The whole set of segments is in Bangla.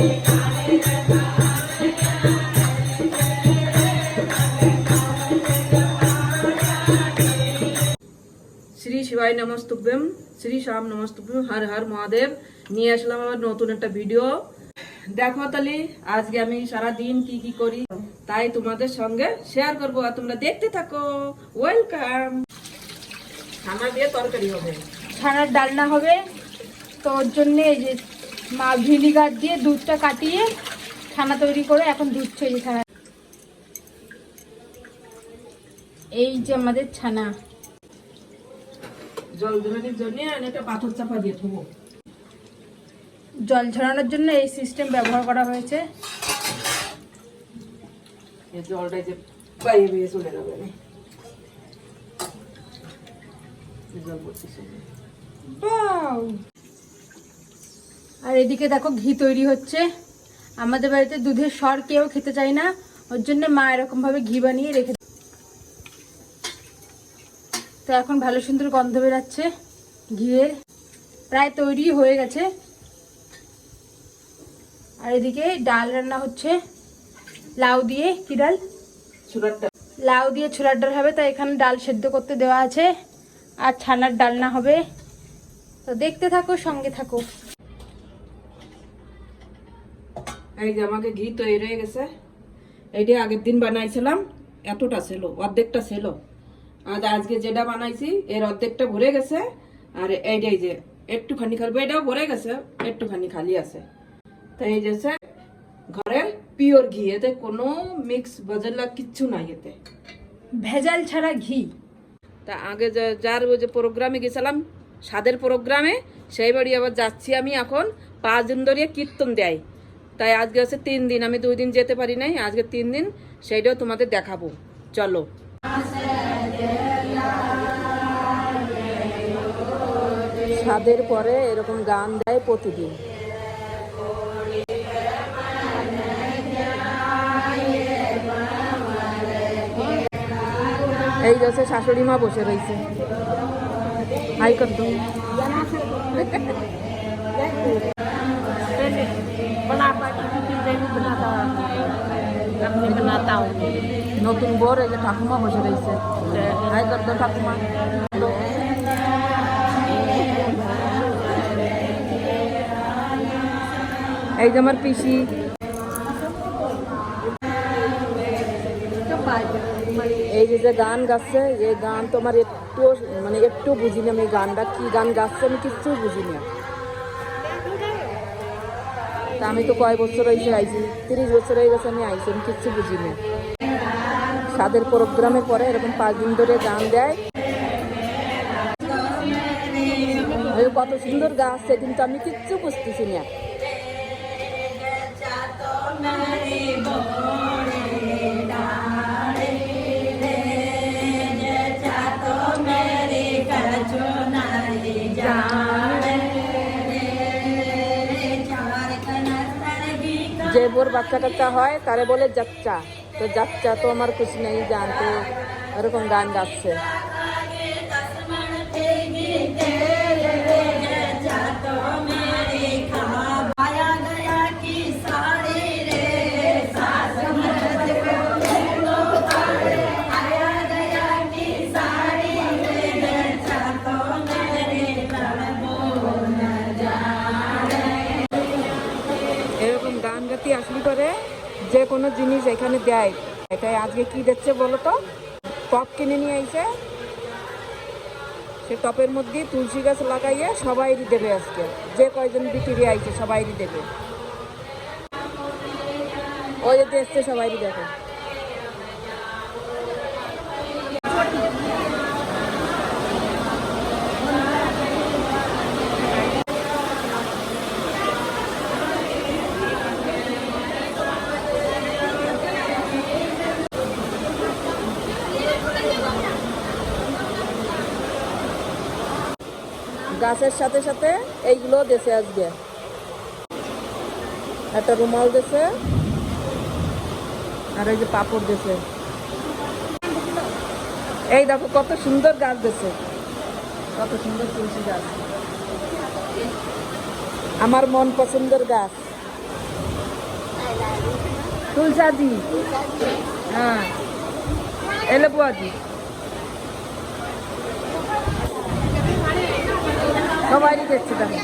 শ্রী শিবায় নমস্তুভ্যম, শ্রী শ্যাম নমস্তুভ্যম, হর হর মহাদেব। নিয়ে আসলাম আমার নতুন একটা ভিডিও। দেখো তাহলে আজকে আমি সারা দিন কি কি করি তাই তোমাদের সঙ্গে শেয়ার করবো, আর তোমরা দেখতে থাকো। ওয়েলকাম। ছানা দিয়ে তরকারি হবে, ছানার ডালনা হবে। তো ওর জন্য এই যে মা ভিনিগার দিয়ে দুধটা কাটিয়ে ছানা তৈরি করে এখন দুধ ছেড়ে ছানা। এই যে আমাদের ছানা। জল ঝরানোর জন্য একটা পাথর চাপা দিয়ে থবো। জল ঝরানোর জন্য এই সিস্টেম ব্যবহার করা হয়েছে। জলটা যে বাইরে বেরিয়ে চলে যাবে না। জল পড়তেছে। আর এদিকে দেখো ঘি তৈরি হচ্ছে। আমাদের বাড়িতে দুধের সর কেউ খেতে চায় না, ওর জন্য মা এরকম ভাবে ঘি বানিয়ে রেখে। তো এখন ভালো সুন্দর গন্ধ বেরাচ্ছে ঘিয়ের, প্রায় তৈরি হয়ে গেছে। আর এদিকে ডাল রান্না হচ্ছে লাউ দিয়ে। কি ডাল? ছোলার ডাল। লাউ দিয়ে ছোলার ডাল হবে, তাই এখানে ডাল সেদ্ধ করতে দেওয়া আছে। আর ছানার ডালনা হবে। তো দেখতে থাকো, সঙ্গে থাকো। এই যে আমাকে ঘি তৈরি হয়ে গেছে। এইটা আগের দিন বানাইছিলাম, এতটা ছিল, অর্ধেকটা ছিল। আর আজকে যেটা বানাইছি এর অর্ধেকটা ভরে গেছে। আর এইটাই যে একটুখানি খালি, এটাও ভরে গেছে, একটুখানি খালি আছে। তো এই যে ঘরের পিওর ঘি, এতে কোনো মিক্স বাজার কিচ্ছু নাই, এতে ভেজাল ছাড়া ঘি। তা আগে যার ওই যে প্রোগ্রামে গেছিলাম, স্বাদের প্রোগ্রামে, সেই বাড়ি আবার যাচ্ছি আমি এখন। 5 দিন ধরে কীর্তন দেয়, তাই আজকে আছে 3 দিন। আমি 2 দিন যেতে পারি নাই, আজকে 3 দিন। সেইটাও তোমাদের দেখাবো, চলো। স্বাদের পরে এরকম গান দেয় প্রতিদিন। এই গেছে শাশুড়ি মা বসে রয়েছে। হাই কর দো। নতুন বর এই যে ঠাকুমা বসে রয়েছে। হাই কর দো ঠাকুমা। এই যে আমার পিসি। এই যে গান গাচ্ছে, এই গান তোমার একটু মানে একটু বুঝিনি আমি। গানটা কি গান গাচ্ছে আমি কিচ্ছু বুঝি না। তা আমি তো কয় বছর হয়েছে আইছি, 30 বছর হয়ে গেছে আমি আইছি, আমি কিচ্ছু বুঝি না। স্বাদের প্রোগ্রামের পরে এরকম 5 দিন ধরে গান দেয়। কত সুন্দর গাচ্ছে, কিন্তু আমি কিচ্ছু বুঝতেছি না। যে বোর বাচ্চা কাচ্চা হয় তারে বলে যাচ্চা। তো যাচ্চা তো আমার খুশি নেই, জানতো এরকম গান গাচ্ছে। আসলি করে যে কোনো জিনিস এখানে দেয়। এটাই আজকে কি দিচ্ছে বলো তো? টপ কিনে নিয়ে আইছে, সে টপের মধ্যে তুলসী গাছ লাগাইয়ে সবাইরই দেবে। আজকে যে কয়জন বিক্রি আইছে সবাইরই দেবে। ওই যে দেখছে সবাইরই দেখে। গাছের সাথে সাথে এইগুলো দেশে আজকে একটা রুমাল দেশে, আর এই যে পাপড় দেশে। এই দেখো কত সুন্দর গাছ দেশে, কত সুন্দর তুলসী গাছ, আমার মন পছন্দের গাছ। তুলসাদি, হ্যাঁ, এলে বুয়াদি, সবাই দেখছি দেখো।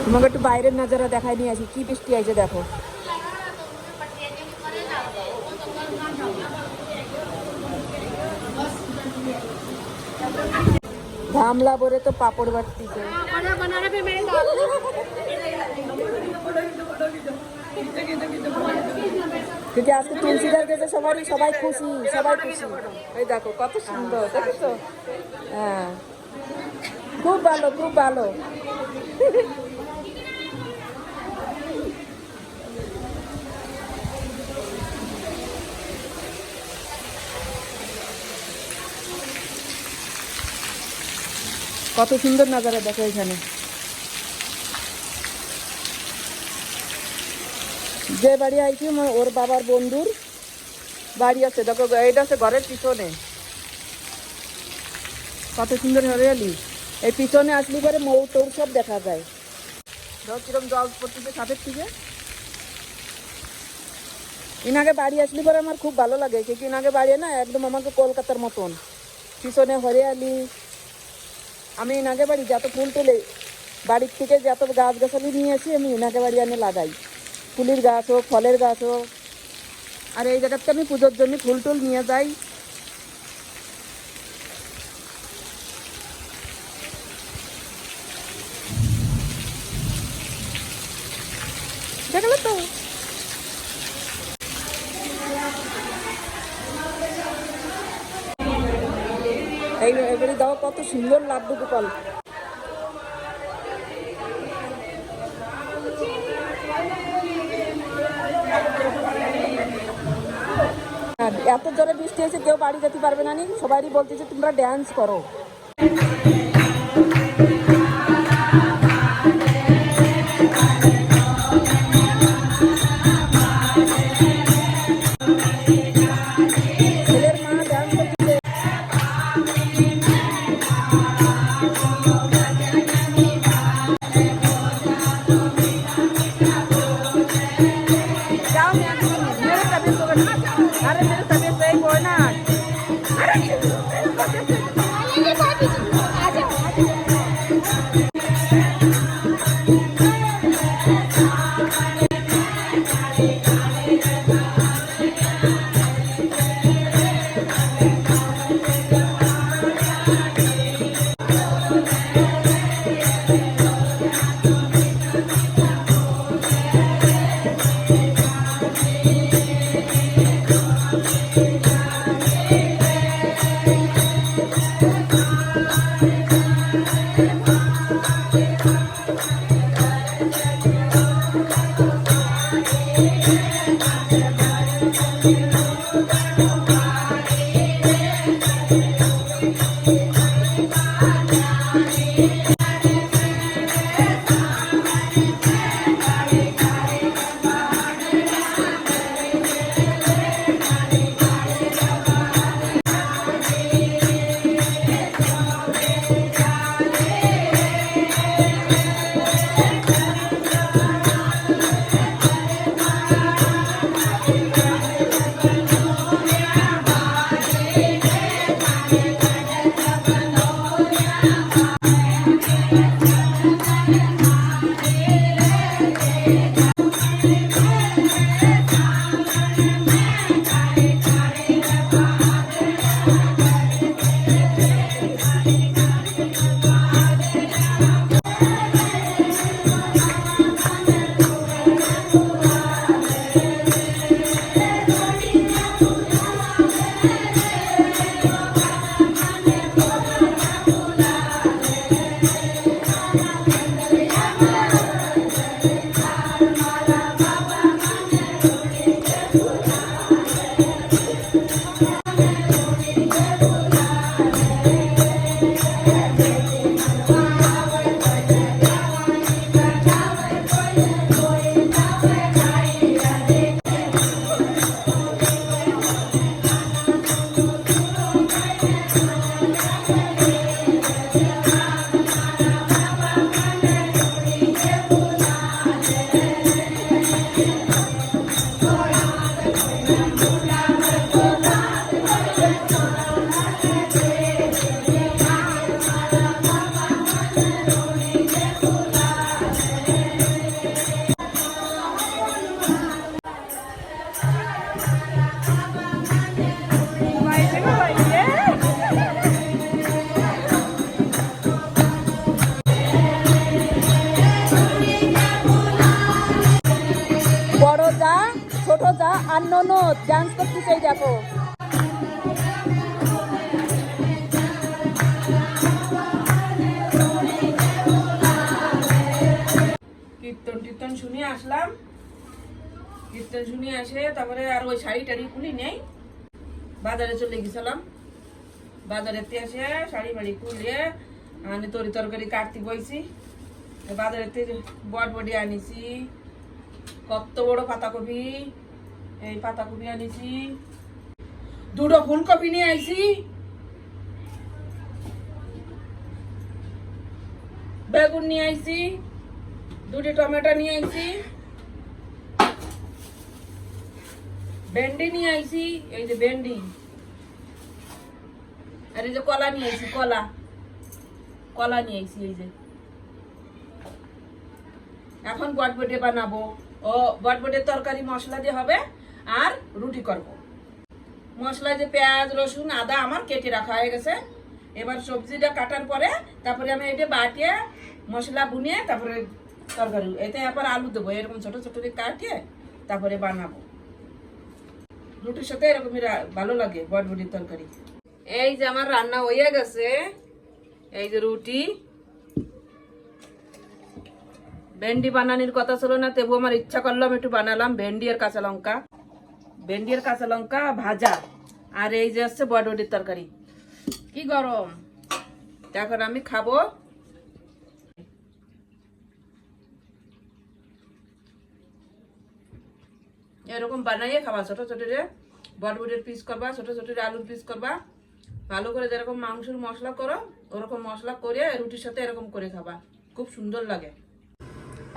তোমাকে একটু বাইরের নজারা দেখাই নিয়ে আসি, কি বৃষ্টি আছে দেখো। ধামলা বলে তো পাপড় বাটতিছে। কিন্তু আজকে তুলসীদার কাছে সবাই খুশি, সবাই খুশি। এই দেখো কত সুন্দর, দেখেছো? হ্যাঁ, খুব ভালো, খুব ভালো। কত সুন্দর নাজারা দেখো এখানে। যে বাড়ি আইছি ওর বাবার বন্ধুর বাড়ি আছে, দেখো এইটা আছে ঘরের পিছনে। কত সুন্দর হরিয়ালি। এই পিছনে আসলি পরে মৌ টৌ সব দেখা যায়। দেখো কিরম জল পড়তেছে ছাদের থেকে। ইনাকে বাড়ি আসলি পরে আমার খুব ভালো লাগে, কিন্তু ইনাকে বাড়ি না একদম আমাকে কলকাতার মতন, পিছনে হরিয়ালি। আমি ইনাকে বাড়ি যত ফুল তুলে বাড়ির থেকে যত গাছ গাছালি নিয়ে আসি আমি ইনাকে বাড়ি এনে লাগাই, ফুলের গাছ হোক, ফলের গাছ হোক। আর এই জায়গাতে আমি পুজোর জন্য ফুল টুল নিয়ে যাই। দেখলো তো এবারে দাও কত সুন্দর লাড্ডু গোপাল। এত জোরে বৃষ্টি হয়েছে কেউ বাড়ি যেতে পারবে না, সবাই বলতেছে তোমরা ড্যান্স করো। ছেলের মা ড্যান্স করতেছে। अरे मेरे तबीयत सही हो ना। अरे ডান্স করতে চাই দেখো। কীর্তন টীর্তন শুনিয়ে আসলাম, কীর্তন শুনিয়ে আসে তারপরে আর ওই শাড়ি টাড়ি খুলি নেই, বাজারে চলে গেছিলাম। বাজারেতে এসে শাড়ি বাড়ি খুলিয়ে আমি তরি তরকারি কাটতে বইছি। বাজারেতে বটবটি আনিছি, কত বড় পাতাকপি, এই পাতাকপি আনিছি, দুটো ফুলকপি নিয়ে আইছি, বেগুন নিয়ে আইছি, দুটি টমেটো নিয়ে আইছি, ভেন্ডি নিয়ে আইছি, এই যে ভেন্ডি, আর এই যে কলা নিয়ে আইছি, কলা কলা নিয়ে আইছি এই যে। এখন বটবটে বানাবো, ও বটবটের তরকারি মশলা দিয়ে হবে আর রুটি করব। মশলা যে পেঁয়াজ রসুন আদা আমার কেটে রাখা হয়ে গেছে। এবার সবজিটা কাটার পরে তারপরে আমি এটা বাটিয়ে মশলা বুনিয়ে তারপরে তরকারি, এতে আবার আলু দেবো এরকম ছোট ছোট করে কাটিয়ে তারপরে বানাবো। রুটির সাথে এরকমই ভালো লাগে বটবটির তরকারি। এই যে আমার রান্না হয়ে গেছে, এই যে রুটি। ভেন্ডি বানানোর কথা ছিল না, তবু আমার ইচ্ছা করলাম একটু বানালাম। ভেন্ডি আর কাঁচা লঙ্কা, ভেন্ডি আর কাঁচা লঙ্কা ভাজা, আর এই যে হচ্ছে বটবটির তরকারি। কি গরম, এখন আমি খাবো। এরকম বানাইয়ে খাবা, ছোট ছোট রে বটবটির পিস করবা, ছোট ছোট আলুর পিস করবা, ভালো করে যেরকম মাংসের মশলা করো ওরকম মশলা করে রুটির সাথে এরকম করে খাবা, খুব সুন্দর লাগে।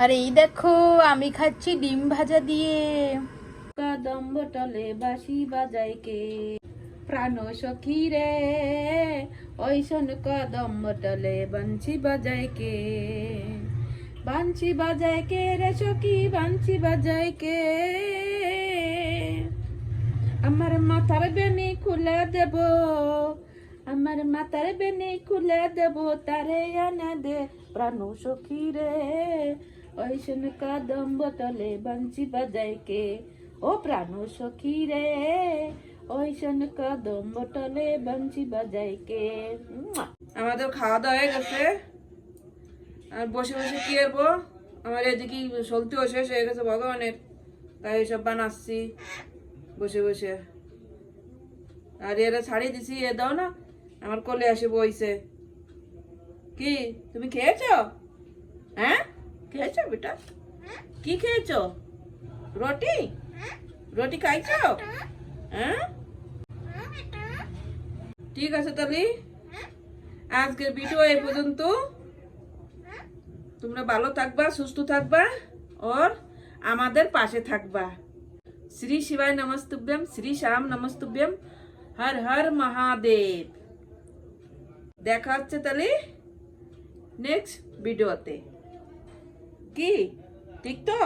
আর এই দেখো আমি খাচ্ছি ডিম ভাজা দিয়ে। কদম বটলে বাঁশি বাজায় কে, প্রাণ সখী রে ওইসন কদম বটলে বাঁশি বাজায় কে, বাঁশি বাজায় কে রে সখী বাঁশি বাজায় কে, আমার মাথার বেনি খুলে দেব, আমার মাথার বেনি খুলে দেব, তারে আনে দে প্রাণ সখী রে ওইসন কদম বটলে বাঁশি বাজায় কে, ও প্রাণ সখী রে ওইসন কদম বটলে বাঁশি বাজায় কে। আমাদের খাওয়া দাওয়া হয়ে গেছে, আর বসে বসে কি করবো, আমার এদিকে সলতেও শেষ হয়ে গেছে ভগবানের, তাই এইসব বানাচ্ছি বসে বসে। আর এরা ছাড়িয়ে দিছি, এ দাও না, আমার কোলে এসে বইছে। কি তুমি খেয়েছো? হ্যাঁ খেয়েছো বেটা? কি খেয়েছো? রুটি, রুটি খাইছো? হ্যাঁ ঠিক আছে, তাহলে আজকের ভিডিও এই পর্যন্ত। তোমরা ভালো থাকবা, সুস্থ থাকবা, और আমাদের পাশে থাকবা। শ্রী শিবায় নমস্তুভ্যম, শ্রী শ্যাম নমস্তুভ্যম, হর হর মহাদেব। দেখা হচ্ছে তাহলে নেক্সট ভিডিওতে। কি ঠিক তো?